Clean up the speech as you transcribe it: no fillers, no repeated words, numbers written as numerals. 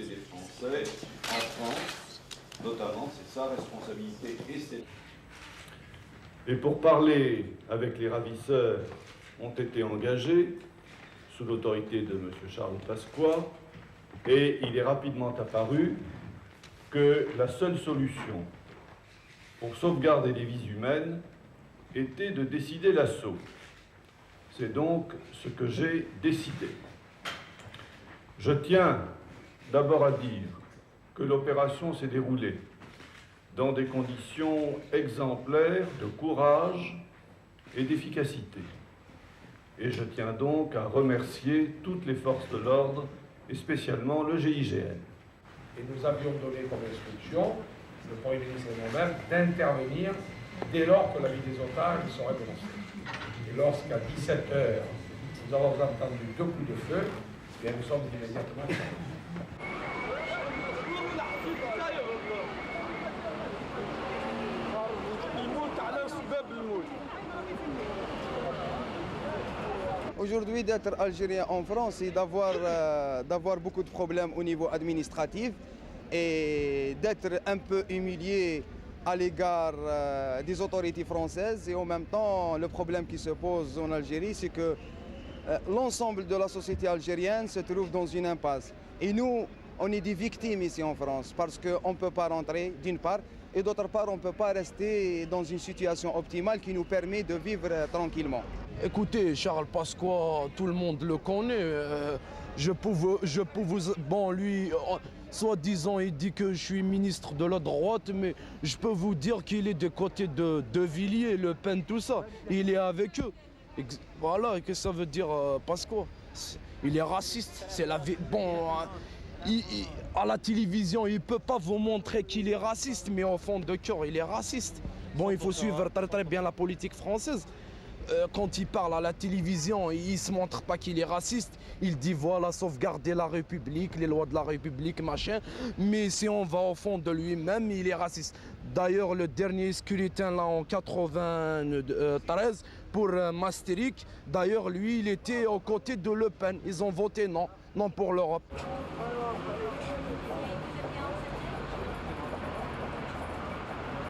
sécurité des Français en France, notamment, c'est sa responsabilité esthétique. Et pour parler avec les ravisseurs ont été engagés sous l'autorité de M. Charles Pasqua, et il est rapidement apparu que la seule solution pour sauvegarder les vies humaines était de décider l'assaut. C'est donc ce que j'ai décidé. Je tiens d'abord à dire que l'opération s'est déroulée dans des conditions exemplaires de courage et d'efficacité. Et je tiens donc à remercier toutes les forces de l'ordre, et spécialement le GIGN. Et nous avions donné comme instruction, le Premier ministre et moi-même, d'intervenir dès lors que la vie des otages serait menacée. Et lorsqu'à 17h, nous avons entendu 2 coups de feu, eh bien nous sommes immédiatement intervenus. Aujourd'hui, d'être algérien en France, c'est d'avoir beaucoup de problèmes au niveau administratif et d'être un peu humilié à l'égard des autorités françaises. Et en même temps, le problème qui se pose en Algérie, c'est que l'ensemble de la société algérienne se trouve dans une impasse. Et nous, on est des victimes ici en France parce qu'on ne peut pas rentrer, d'une part, et d'autre part, on ne peut pas rester dans une situation optimale qui nous permet de vivre tranquillement. Écoutez, Charles Pasqua, tout le monde le connaît. Bon, lui, soi-disant, il dit que je suis ministre de la droite, mais je peux vous dire qu'il est des côtés de Villiers, Le Pen, tout ça. Il est avec eux. Voilà, qu'est-ce que ça veut dire, Pasqua? Il est raciste. C'est la vie. Bon, à la télévision, il ne peut pas vous montrer qu'il est raciste, mais au fond de cœur, il est raciste. Bon, il faut suivre très bien la politique française. Quand il parle à la télévision, il ne se montre pas qu'il est raciste. Il dit voilà, sauvegarder la République, les lois de la République, machin. Mais si on va au fond de lui-même, il est raciste. D'ailleurs, le dernier scrutin là en 93 pour Maastricht, d'ailleurs, lui, il était aux côtés de Le Pen. Ils ont voté non, non pour l'Europe.